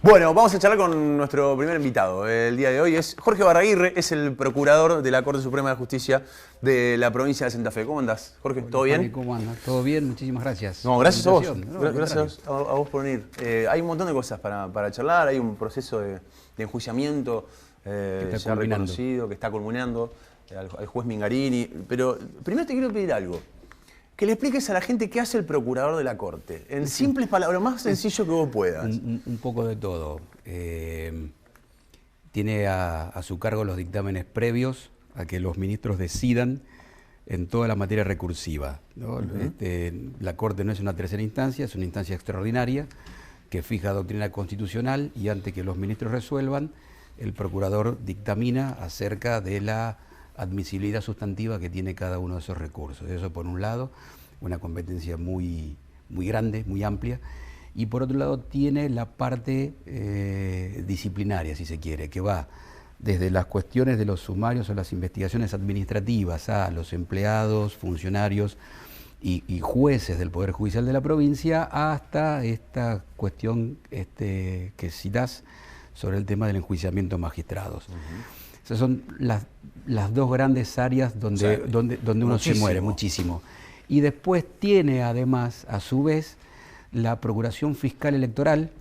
Bueno, vamos a charlar con nuestro primer invitado. El día de hoy es Jorge Barraguirre, es el procurador de la Corte Suprema de Justicia de la provincia de Santa Fe. ¿Cómo andás, Jorge? Hola, ¿Todo bien? Fanny, ¿cómo andas? ¿Todo bien? Muchísimas gracias. No, gracias a vos. No, Gracias a vos por venir. Hay un montón de cosas para charlar, hay un proceso de enjuiciamiento ya reconocido, que está culminando, al juez Mingarini. Pero primero te quiero pedir algo. Que le expliques a la gente qué hace el procurador de la Corte. En simples palabras, lo más sencillo que vos puedas. Un poco de todo. Tiene a su cargo los dictámenes previos a que los ministros decidan en toda la materia recursiva, ¿no? La Corte no es una tercera instancia, es una instancia extraordinaria que fija doctrina constitucional y antes que los ministros resuelvan, el procurador dictamina acerca de la admisibilidad sustantiva que tiene cada uno de esos recursos. Eso por un lado, una competencia muy grande, muy amplia, y por otro lado tiene la parte disciplinaria, si se quiere, que va desde las cuestiones de los sumarios o las investigaciones administrativas a los empleados, funcionarios y jueces del Poder Judicial de la provincia hasta esta cuestión que citás sobre el tema del enjuiciamiento a magistrados. Esas son las dos grandes áreas donde uno se muere muchísimo. Y después tiene además, a su vez, la Procuración Fiscal Electoral,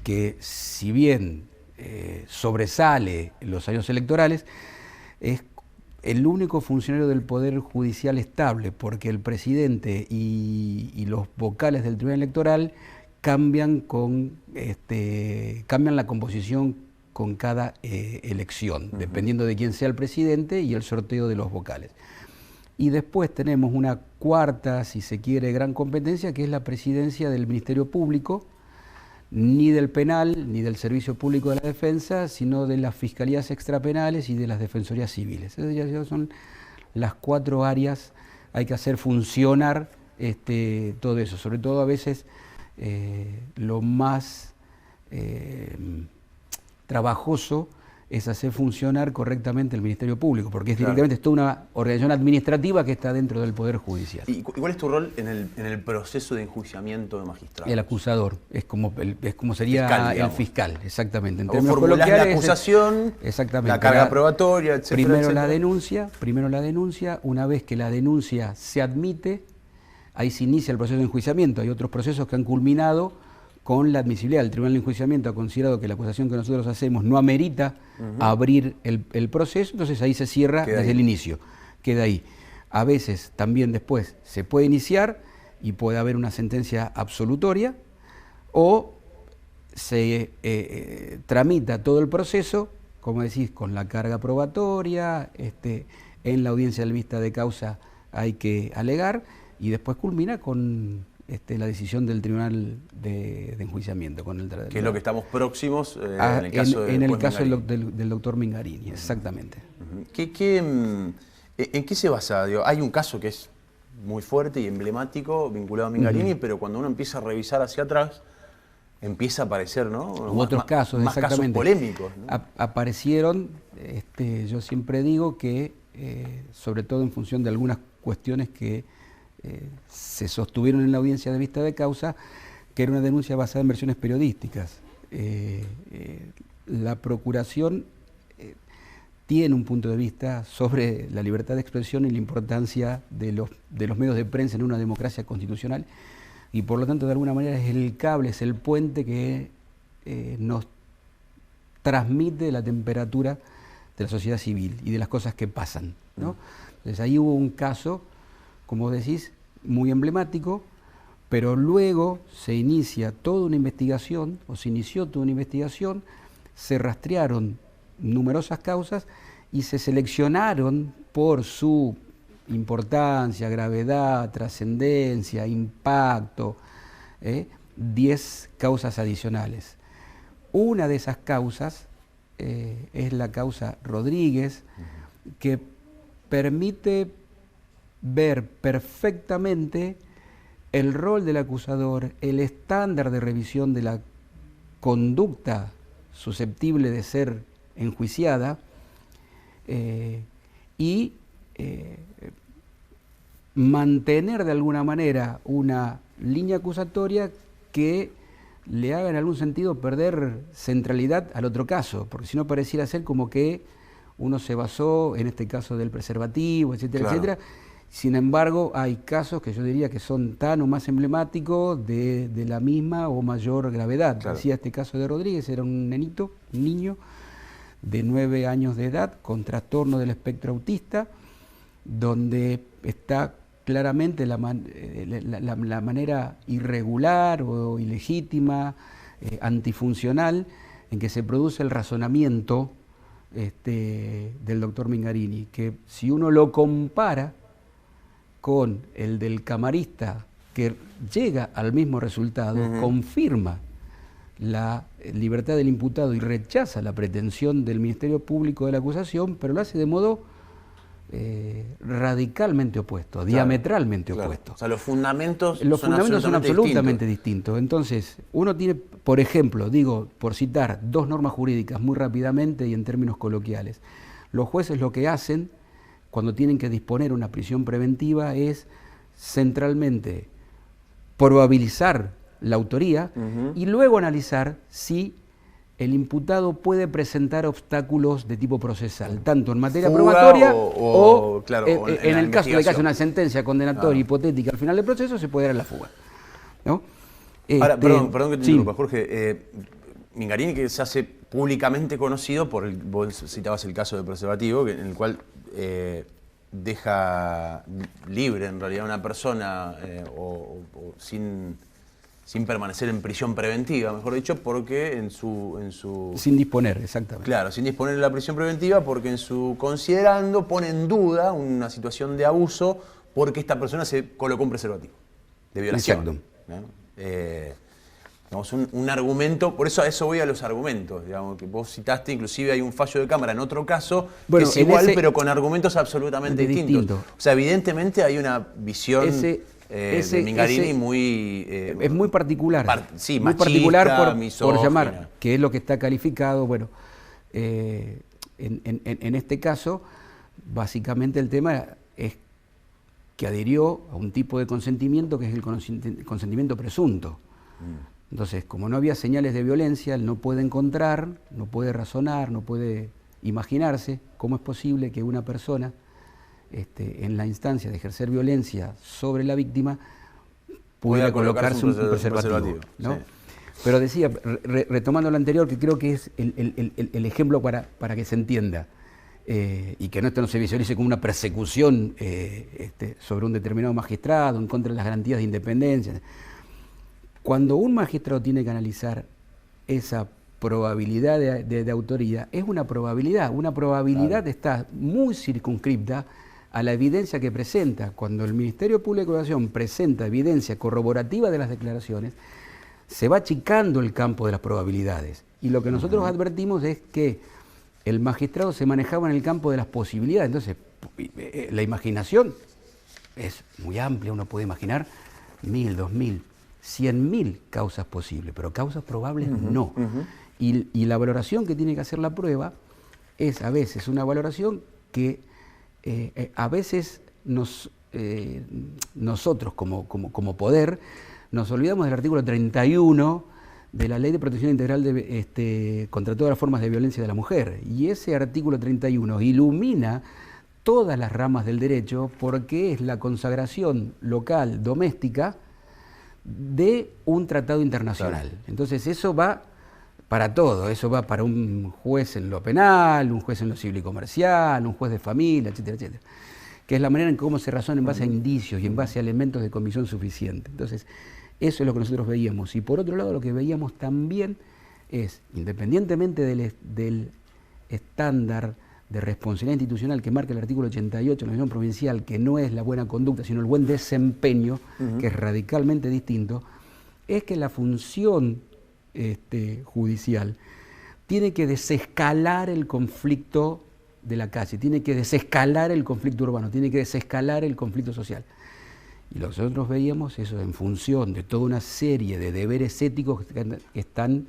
que si bien sobresale en los años electorales, es el único funcionario del Poder Judicial estable, porque el presidente y los vocales del Tribunal Electoral cambian la composición con cada elección, dependiendo de quién sea el presidente y el sorteo de los vocales. Y después tenemos una cuarta, si se quiere, gran competencia, que es la presidencia del Ministerio Público, ni del penal, ni del Servicio Público de la Defensa, sino de las fiscalías extrapenales y de las defensorías civiles. Esas ya son las cuatro áreas, hay que hacer funcionar todo eso, sobre todo a veces lo más trabajoso es hacer funcionar correctamente el Ministerio Público, porque es directamente toda una organización administrativa que está dentro del Poder Judicial. ¿Y cuál es tu rol en el proceso de enjuiciamiento de magistrados? El acusador, es como sería fiscal, el fiscal, exactamente. En términos coloquiales, la acusación, la carga probatoria, etcétera. Primero la denuncia, una vez que la denuncia se admite, ahí se inicia el proceso de enjuiciamiento. Hay otros procesos que han culminado con la admisibilidad. El Tribunal de Enjuiciamiento ha considerado que la acusación que nosotros hacemos no amerita abrir el proceso, entonces ahí se cierra desde el inicio, queda ahí. A veces también después se puede iniciar y puede haber una sentencia absolutoria o se tramita todo el proceso, como decís, con la carga probatoria, en la audiencia de vista de causa hay que alegar y después culmina con la decisión del Tribunal de Enjuiciamiento. Que es lo que estamos próximos en el caso del doctor Mingarini, exactamente. ¿En qué se basa? Hay un caso que es muy fuerte y emblemático vinculado a Mingarini, pero cuando uno empieza a revisar hacia atrás, empieza a aparecer, ¿no? Otros casos, más casos polémicos, ¿no? Aparecieron, yo siempre digo que, sobre todo en función de algunas cuestiones que se sostuvieron en la audiencia de vista de causa, que era una denuncia basada en versiones periodísticas. La Procuración tiene un punto de vista sobre la libertad de expresión y la importancia de los medios de prensa en una democracia constitucional, y por lo tanto de alguna manera es el cable, es el puente que nos transmite la temperatura de la sociedad civil y de las cosas que pasan, ¿no? Entonces ahí hubo un caso, como decís, muy emblemático, pero luego se inicia toda una investigación, o se inició toda una investigación, se rastrearon numerosas causas y se seleccionaron por su importancia, gravedad, trascendencia, impacto, 10 causas adicionales. Una de esas causas es la causa Rodríguez, que permite ver perfectamente el rol del acusador, el estándar de revisión de la conducta susceptible de ser enjuiciada y mantener de alguna manera una línea acusatoria que le haga en algún sentido perder centralidad al otro caso, porque si no pareciera ser como que uno se basó en este caso del preservativo, etcétera, etcétera. Sin embargo, hay casos que yo diría que son tan o más emblemáticos de la misma o mayor gravedad. Decía este caso de Rodríguez, era un niño de 9 años de edad con trastorno del espectro autista, donde está claramente la manera irregular o ilegítima, antifuncional, en que se produce el razonamiento del doctor Mingarini, que si uno lo compara con el del camarista que llega al mismo resultado, confirma la libertad del imputado y rechaza la pretensión del Ministerio Público de la acusación, pero lo hace de modo radicalmente opuesto, diametralmente opuesto. O sea, los fundamentos son absolutamente distintos. Entonces, uno tiene, por ejemplo, digo, por citar 2 normas jurídicas muy rápidamente y en términos coloquiales, los jueces lo que hacen cuando tienen que disponer una prisión preventiva es centralmente probabilizar la autoría y luego analizar si el imputado puede presentar obstáculos de tipo procesal, tanto en materia probatoria o en el caso de que haya una sentencia condenatoria hipotética al final del proceso, se puede dar la fuga, ¿no? Ahora, perdón que te interrumpa, Jorge. Mingarini, que se hace públicamente conocido por vos citabas el caso del preservativo, en el cual deja libre en realidad a una persona o sin permanecer en prisión preventiva, mejor dicho, porque en su... Sin disponer, exactamente. Claro, sin disponer de la prisión preventiva, porque en su considerando pone en duda una situación de abuso porque esta persona se colocó un preservativo de violación. Exacto. ¿No? Digamos, un argumento, por eso a eso voy a los argumentos, digamos, que vos citaste, inclusive hay un fallo de cámara en otro caso, que es igual, pero con argumentos absolutamente distintos. O sea, evidentemente hay una visión... de Mingarini es muy particular, sí, muy machista, particular misógina, por llamar, que es lo que está calificado. Bueno, en este caso, básicamente el tema es que adhirió a un tipo de consentimiento que es el consentimiento presunto. Entonces, como no había señales de violencia, él no puede encontrar, no puede razonar, no puede imaginarse cómo es posible que una persona en la instancia de ejercer violencia sobre la víctima pudiera colocarse un preservativo, ¿no? Sí. Pero decía, retomando lo anterior, que creo que es el ejemplo para que se entienda y que esto no se visualice como una persecución sobre un determinado magistrado en contra de las garantías de independencia. Cuando un magistrado tiene que analizar esa probabilidad de autoría, es una probabilidad claro. Está muy circunscripta a la evidencia que presenta. Cuando el Ministerio Público de Acusación presenta evidencia corroborativa de las declaraciones, se va achicando el campo de las probabilidades. Y lo que nosotros advertimos es que el magistrado se manejaba en el campo de las posibilidades. Entonces, la imaginación es muy amplia, uno puede imaginar 1000, 2000, 100.000 causas posibles, pero causas probables no. Y la valoración que tiene que hacer la prueba es a veces una valoración que a veces nosotros como poder nos olvidamos del artículo 31 de la Ley de Protección Integral contra todas las formas de violencia de la mujer. Y ese artículo 31 ilumina todas las ramas del derecho porque es la consagración local, doméstica, de un tratado internacional. Claro. Entonces eso va para todo, eso va para un juez en lo penal, un juez en lo civil y comercial, un juez de familia, etcétera, etcétera. Que es la manera en cómo se razona en base a indicios y en base a elementos de convicción suficiente. Entonces, eso es lo que nosotros veíamos. Y por otro lado, lo que veíamos también es, independientemente del estándar de responsabilidad institucional que marca el artículo 88 de la Constitución Provincial, que no es la buena conducta, sino el buen desempeño, que es radicalmente distinto, es que la función judicial tiene que desescalar el conflicto de la calle, tiene que desescalar el conflicto urbano, tiene que desescalar el conflicto social. Y lo que nosotros veíamos eso en función de toda una serie de deberes éticos que están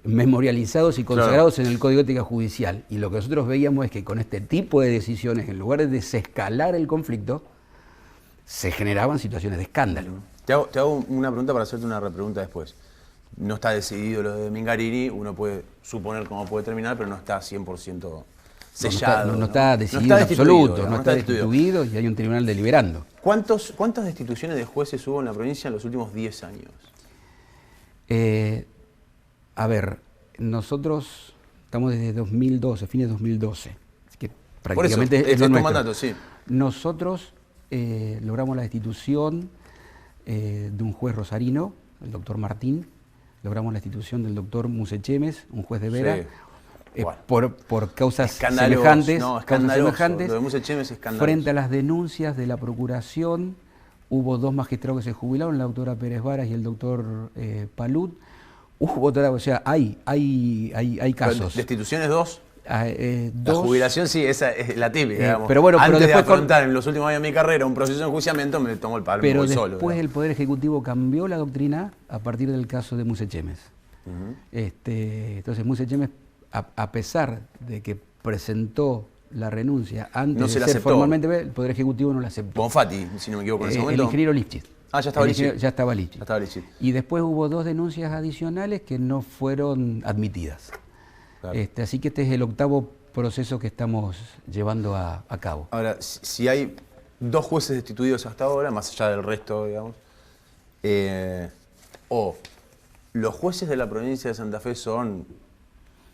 memorializados y consagrados en el Código de Ética Judicial. Y lo que nosotros veíamos es que con este tipo de decisiones, en lugar de desescalar el conflicto, se generaban situaciones de escándalo. Te hago una pregunta para hacerte una repregunta después. no está decidido lo de Mingarini, uno puede suponer cómo puede terminar, pero no está 100% sellado. No está decidido en absoluto, no está destituido y hay un tribunal deliberando. ¿Cuántas destituciones de jueces hubo en la provincia en los últimos 10 años? A ver, nosotros estamos desde 2012, fines de 2012, así que prácticamente por eso, es lo nuestro. mandato, sí. Nosotros logramos la destitución de un juez rosarino, el doctor Martín, logramos la destitución del doctor Musechemes, un juez de Vera, sí. Bueno. por causas semejantes. No, escandaloso. Lo de Musechemes es escandaloso. Frente a las denuncias de la procuración, hubo 2 magistrados que se jubilaron, la doctora Pérez Varas y el doctor Palud. O sea, hay casos. ¿Destituciones 2? La 2. jubilación sí, esa es la típica, digamos. Pero bueno, antes pero de afrontar en los últimos años de mi carrera un proceso de enjuiciamiento, me tomo el palo, pero me voy después solo. el Poder Ejecutivo cambió la doctrina a partir del caso de Musechemes. Entonces Musechemes, a pesar de que presentó la renuncia antes de ser formalmente, el Poder Ejecutivo no la aceptó. Bonfatti, si no me equivoco, en ese momento. El ingeniero Lifchitz. Ah, ya estaba Lifchitz. Ya estaba Lifchitz. Y después hubo 2 denuncias adicionales que no fueron admitidas. Claro. Así que este es el 8º proceso que estamos llevando a cabo. Ahora, si hay 2 jueces destituidos hasta ahora, más allá del resto, digamos, o los jueces de la provincia de Santa Fe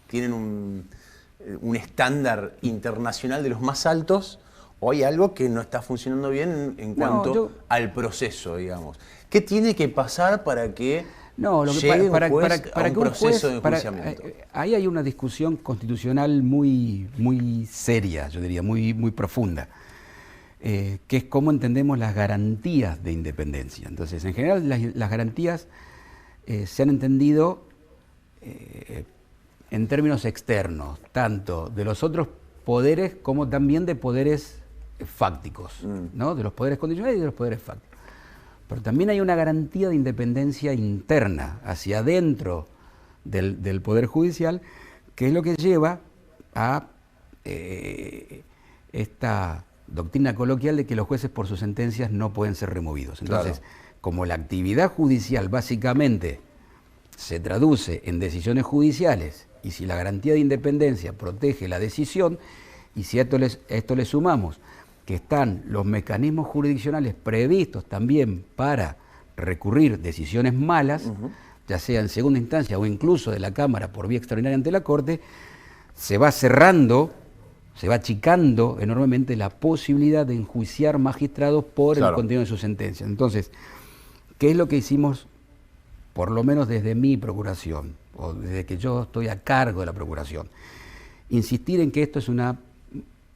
tienen un estándar internacional de los más altos, o hay algo que no está funcionando bien en cuanto al proceso, digamos. ¿Qué tiene que pasar para que llegue un juez a un proceso de enjuiciamiento? Ahí hay una discusión constitucional muy seria, yo diría, muy profunda, que es cómo entendemos las garantías de independencia. Entonces, en general, las garantías se han entendido en términos externos, tanto de los otros poderes como también de poderes fácticos, ¿no? De los poderes condicionales y de los poderes fácticos. Pero también hay una garantía de independencia interna, hacia adentro del Poder Judicial, que es lo que lleva a esta doctrina coloquial de que los jueces por sus sentencias no pueden ser removidos. Entonces, como la actividad judicial básicamente se traduce en decisiones judiciales, y si la garantía de independencia protege la decisión, y si a esto le sumamos que están los mecanismos jurisdiccionales previstos también para recurrir decisiones malas, ya sea en segunda instancia o incluso de la Cámara por vía extraordinaria ante la Corte, se va cerrando, se va achicando enormemente la posibilidad de enjuiciar magistrados por el contenido de sus sentencias. Entonces, ¿qué es lo que hicimos, por lo menos desde mi procuración, o desde que yo estoy a cargo de la procuración? Insistir en que esto es una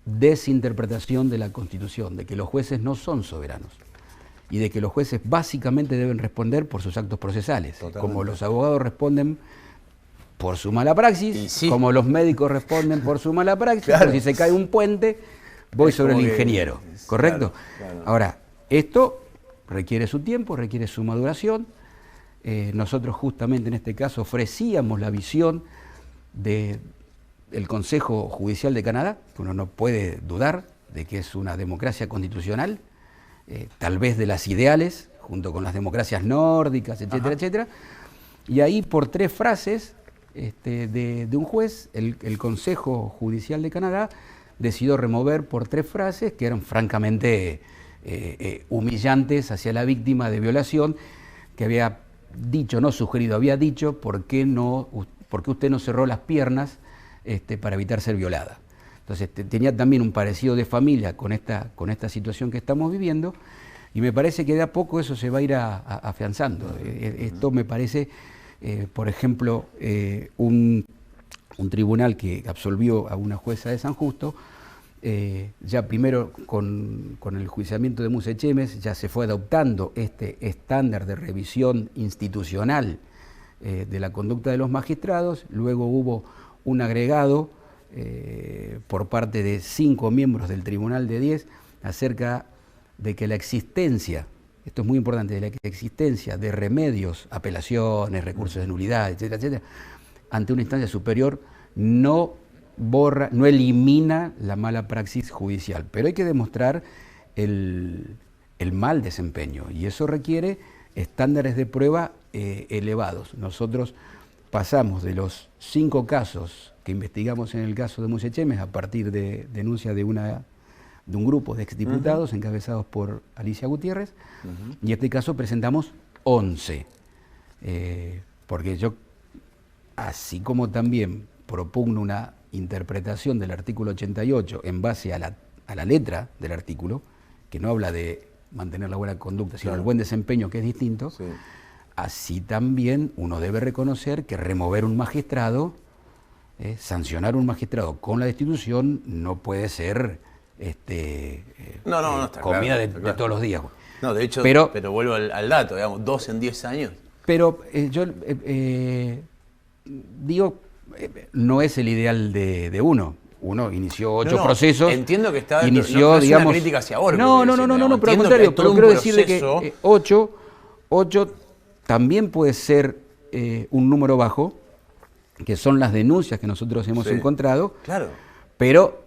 desinterpretación de la Constitución, de que los jueces no son soberanos y de que los jueces básicamente deben responder por sus actos procesales. Totalmente. Como los abogados responden por su mala praxis, como los médicos responden por su mala praxis, si se cae un puente, voy sobre el ingeniero, ¿correcto? Ahora, esto requiere su tiempo, requiere su maduración. Nosotros justamente en este caso ofrecíamos la visión del Consejo Judicial de Canadá, que uno no puede dudar de que es una democracia constitucional, tal vez de las ideales, junto con las democracias nórdicas, etcétera, etcétera. Y ahí por 3 frases de un juez, el Consejo Judicial de Canadá decidió remover por 3 frases que eran francamente humillantes hacia la víctima de violación, que había dicho, no sugerido, había dicho, ¿por qué usted no cerró las piernas para evitar ser violada? Entonces tenía también un parecido de familia con esta situación que estamos viviendo, y me parece que de a poco eso se va a ir afianzando. Esto me parece, por ejemplo, un tribunal que absolvió a una jueza de San Justo, ya primero con el juiciamiento de Musechemes ya se fue adoptando este estándar de revisión institucional de la conducta de los magistrados. Luego hubo un agregado por parte de 5 miembros del Tribunal de 10 acerca de que la existencia, esto es muy importante, de la existencia de remedios, apelaciones, recursos de nulidad, etcétera, etcétera, ante una instancia superior no elimina la mala praxis judicial, pero hay que demostrar el mal desempeño, y eso requiere estándares de prueba elevados. Nosotros pasamos de los 5 casos que investigamos en el caso de Musechemes a partir de denuncia de un grupo de exdiputados encabezados por Alicia Gutiérrez, y en este caso presentamos 11. Porque yo, así como también propugno una interpretación del artículo 88 en base a la letra del artículo, que no habla de mantener la buena conducta, sino el buen desempeño, que es distinto, sí. Así también uno debe reconocer que remover un magistrado, sancionar un magistrado con la destitución no puede ser está comida claro, de todos los días. No, de hecho, pero vuelvo al dato, digamos, 2 en 10 años. Pero yo digo, no es el ideal de uno. Uno inició 8 procesos. Entiendo que está inició, es digamos, una crítica hacia vos. No, pero al contrario, pero quiero decir que 8 también puede ser un número bajo, que son las denuncias que nosotros hemos encontrado. Claro. Pero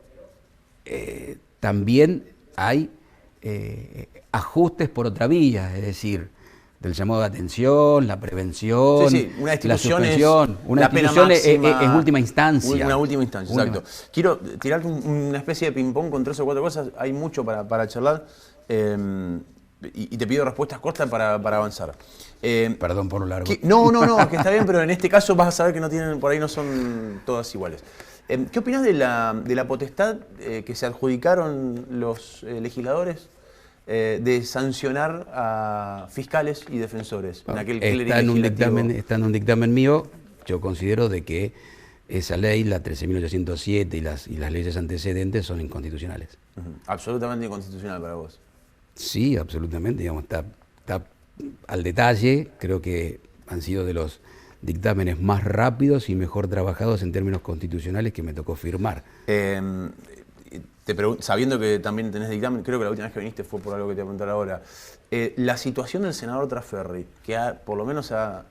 también hay ajustes por otra vía, es decir, del llamado de atención, la prevención, una destitución, la suspensión. Una destitución es última instancia. Una última instancia, exacto. Quiero tirarte una especie de ping-pong con 3 o 4 cosas. Hay mucho para charlar y te pido respuestas cortas para avanzar. Perdón por lo largo. No, que está bien, pero en este caso vas a saber que por ahí no son todas iguales. ¿Qué opinás de la potestad que se adjudicaron los legisladores de sancionar a fiscales y defensores? Está en un dictamen mío. Yo considero de que esa ley, la 13.807 y las leyes antecedentes son inconstitucionales. Absolutamente inconstitucional para vos. Sí, absolutamente, digamos, está al detalle. Creo que han sido de los dictámenes más rápidos y mejor trabajados en términos constitucionales que me tocó firmar. Sabiendo que también tenés dictamen, creo que la última vez que viniste fue por algo que te voy a preguntar ahora. La situación del senador Trasferri, que por lo menos ha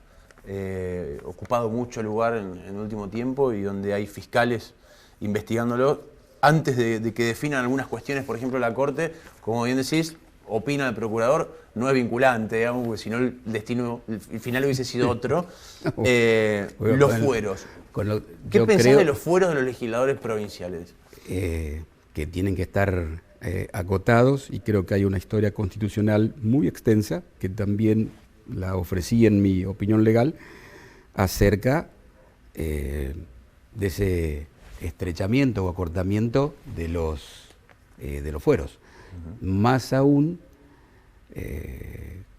ocupado mucho lugar en el último tiempo y donde hay fiscales investigándolo, antes de que definan algunas cuestiones, por ejemplo la Corte, como bien decís, opina el procurador, no es vinculante, digamos, porque si no el destino, el final hubiese sido otro. Los fueros. ¿Qué pensás de los fueros de los legisladores provinciales? Que tienen que estar acotados, y creo que hay una historia constitucional muy extensa, que también la ofrecí en mi opinión legal, acerca de ese estrechamiento o acortamiento de los fueros. Más aún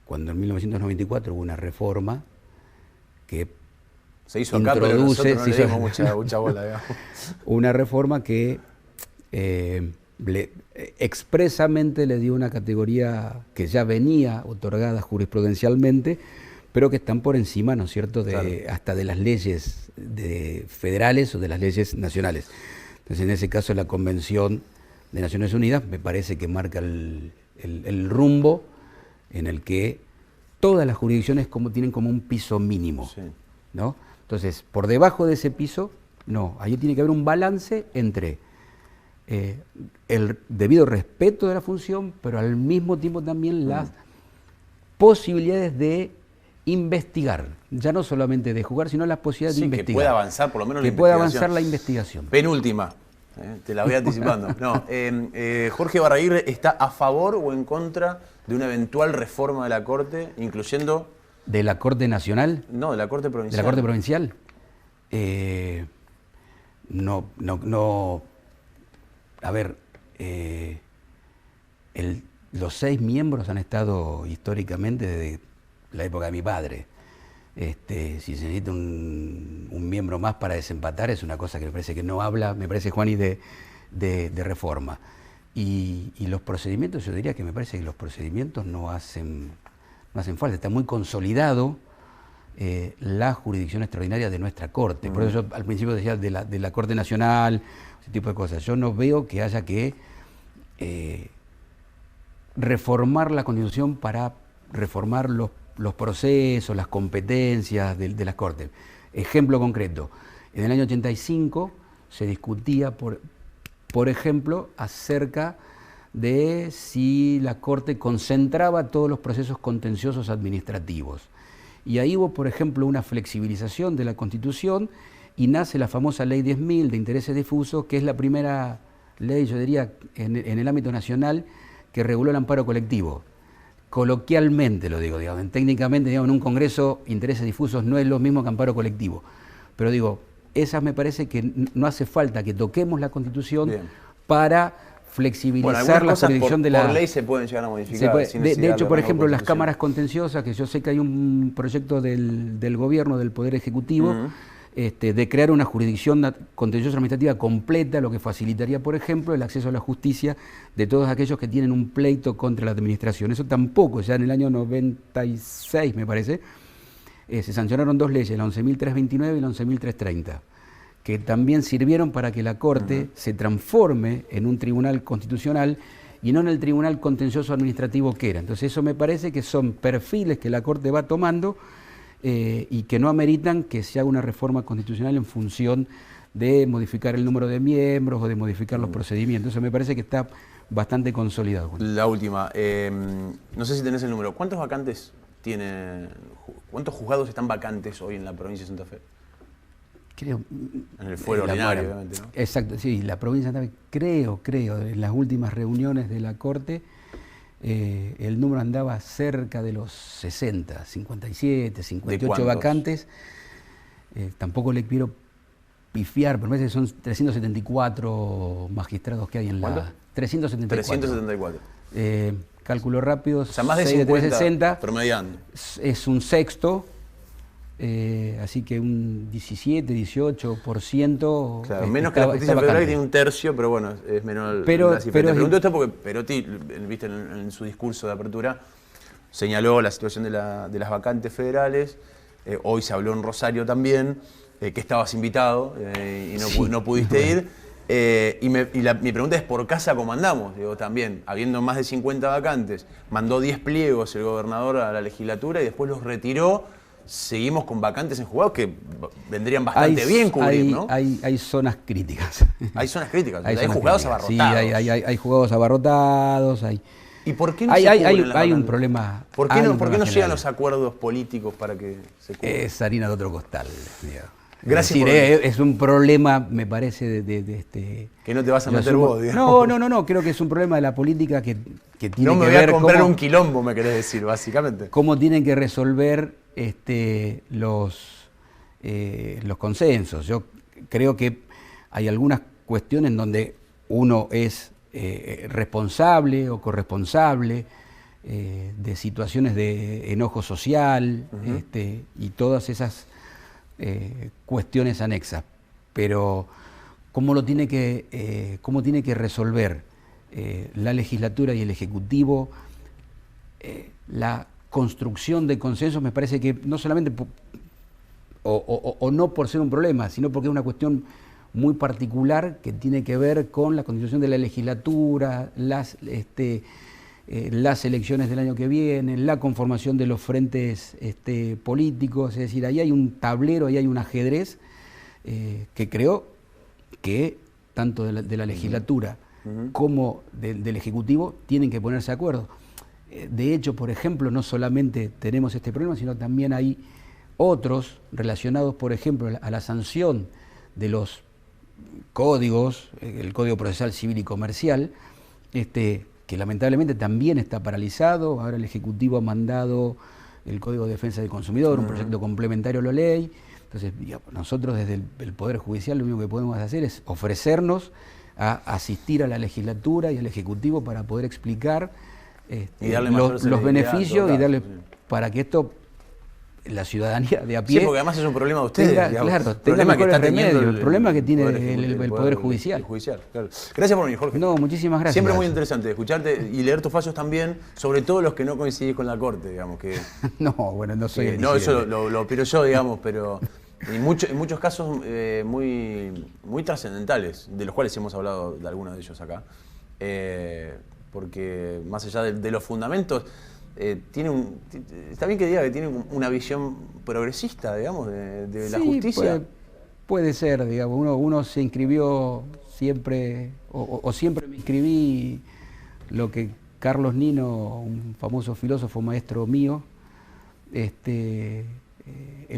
cuando en 1994 hubo una reforma que se hizo acá, pero nosotros no le dimos mucha bola, digamos. Una reforma que expresamente le dio una categoría que ya venía otorgada jurisprudencialmente, pero que están por encima, ¿no es cierto?, hasta de las leyes federales o de las leyes nacionales. Entonces, en ese caso, la Convención de Naciones Unidas me parece que marca el rumbo en el que todas las jurisdicciones tienen como un piso mínimo, ¿no? Entonces, por debajo de ese piso, no, ahí tiene que haber un balance entre el debido respeto de la función, pero al mismo tiempo también las posibilidades de investigar, ya no solamente de jugar, sino las posibilidades de investigar. Que pueda avanzar por lo menos la investigación. Que pueda avanzar la investigación. Penúltima, te la voy anticipando. Jorge Ibarraguirre está a favor o en contra de una eventual reforma de la Corte, incluyendo... ¿De la Corte Nacional? No, de la Corte Provincial. ¿De la Corte Provincial? No. A ver, los 6 miembros han estado históricamente desde la época de mi padre. Si se necesita un miembro más para desempatar, es una cosa que me parece que no habla, me parece, Juani, de reforma. Y los procedimientos, yo diría que me parece que los procedimientos no hacen falta. Está muy consolidado la jurisdicción extraordinaria de nuestra Corte. Por eso yo al principio decía de la Corte Nacional, ese tipo de cosas. Yo no veo que haya que reformar la Constitución para reformar los procesos, las competencias de las Cortes. Ejemplo concreto, en el año 85 se discutía, por ejemplo, acerca de si la Corte concentraba todos los procesos contenciosos administrativos. Y ahí hubo, por ejemplo, una flexibilización de la Constitución y nace la famosa Ley 10.000 de intereses difusos, que es la primera ley, yo diría, en el ámbito nacional que reguló el amparo colectivo. Coloquialmente lo digo, digamos, técnicamente, digamos, en un congreso, intereses difusos no es lo mismo que amparo colectivo. Pero digo, esas me parece que no hace falta que toquemos la Constitución para flexibilizar la jurisdicción de la... Por ley se pueden llegar a modificar. De hecho, por ejemplo, las cámaras contenciosas, que yo sé que hay un proyecto del gobierno, del Poder Ejecutivo, de crear una jurisdicción contenciosa administrativa completa, lo que facilitaría, por ejemplo, el acceso a la justicia de todos aquellos que tienen un pleito contra la administración. Eso tampoco, ya en el año 96, me parece, se sancionaron 2 leyes, la 11.329 y la 11.330, que también sirvieron para que la Corte se transforme en un tribunal constitucional y no en el tribunal contencioso administrativo que era. Entonces eso me parece que son perfiles que la Corte va tomando y que no ameritan que se haga una reforma constitucional en función de modificar el número de miembros o de modificar los procedimientos. Eso me parece que está bastante consolidado. La última, no sé si tenés el número, ¿cuántos vacantes tiene, cuántos juzgados están vacantes hoy en la provincia de Santa Fe? Creo, en el fuero ordinario, obviamente, ¿no? Exacto, sí, la provincia de Santa Fe, creo, en las últimas reuniones de la Corte, el número andaba cerca de los 60, 57, 58 vacantes. Tampoco le quiero pifiar, pero me parece que son 374 magistrados que hay en la... 374. Cálculo rápido, o sea, más de 50 360, promediando. Es un sexto, así que un 17, 18%. Claro, menos que la justicia federal, que tiene un tercio, pero bueno, es menor la cifra. Te pregunto esto porque Perotti, viste, en su discurso de apertura, señaló la situación de las vacantes federales. Hoy se habló en Rosario también, que estabas invitado y no pudiste ir. Mi pregunta es, ¿por casa cómo andamos? Digo, también, habiendo más de 50 vacantes, mandó 10 pliegos el gobernador a la legislatura y después los retiró. Seguimos con vacantes en juzgados que vendrían bastante bien cubrir, ¿no? Hay zonas críticas. Hay zonas críticas, hay juzgados abarrotados. Sí, hay juzgados abarrotados. ¿Y por qué no hay un problema? ¿Por qué no llegan los acuerdos políticos para que se cubra? Es harina de otro costal, digamos. Gracias. Es un problema, me parece, que no te vas a meter vos, digamos. No, creo que es un problema de la política que tiene que ver. No me voy a comprar un quilombo, me querés decir, básicamente. Cómo tienen que resolver los consensos. Yo creo que hay algunas cuestiones en donde uno es responsable o corresponsable de situaciones de enojo social, y todas esas cuestiones anexas, pero cómo tiene que resolver la legislatura y el Ejecutivo la construcción de consensos, me parece que no solamente no por ser un problema, sino porque es una cuestión muy particular que tiene que ver con la constitución de la legislatura, las elecciones del año que viene, la conformación de los frentes políticos, es decir, ahí hay un tablero, ahí hay un ajedrez que creo que tanto de la legislatura como del Ejecutivo tienen que ponerse de acuerdo. De hecho, por ejemplo, no solamente tenemos este problema, sino también hay otros relacionados, por ejemplo, a la sanción de los códigos, el Código Procesal Civil y Comercial, que lamentablemente también está paralizado. Ahora el Ejecutivo ha mandado el Código de Defensa del Consumidor, un proyecto complementario a la ley. Entonces, nosotros desde el Poder Judicial lo único que podemos hacer es ofrecernos a asistir a la legislatura y al Ejecutivo para poder explicar los beneficios y darle para que esto la ciudadanía de a pie. Sí, porque además es un problema de ustedes. Tenga mejores remedios, el problema que tiene el Poder Judicial. Claro. Gracias por venir, Jorge. No, muchísimas gracias. Siempre muy interesante escucharte y leer tus fallos también, sobre todo los que no coincidís con la Corte, digamos. Que, no, bueno, no soy no, eso lo opino yo, digamos, pero en muchos casos muy trascendentales, de los cuales hemos hablado de algunos de ellos acá, porque más allá de los fundamentos, está bien que diga que tiene una visión progresista, digamos, de la justicia. Puede ser, digamos, uno se inscribió siempre, o siempre me inscribí lo que Carlos Nino, un famoso filósofo maestro mío, él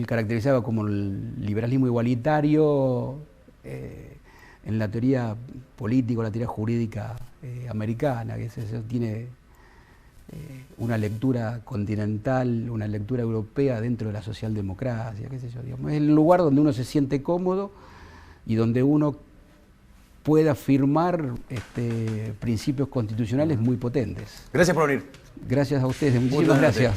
caracterizaba como el liberalismo igualitario en la teoría política, la teoría jurídica americana, que eso tiene una lectura continental, una lectura europea dentro de la socialdemocracia, qué sé yo, digamos. Es el lugar donde uno se siente cómodo y donde uno puede afirmar principios constitucionales muy potentes. Gracias por venir. Gracias a ustedes, muchísimas gracias.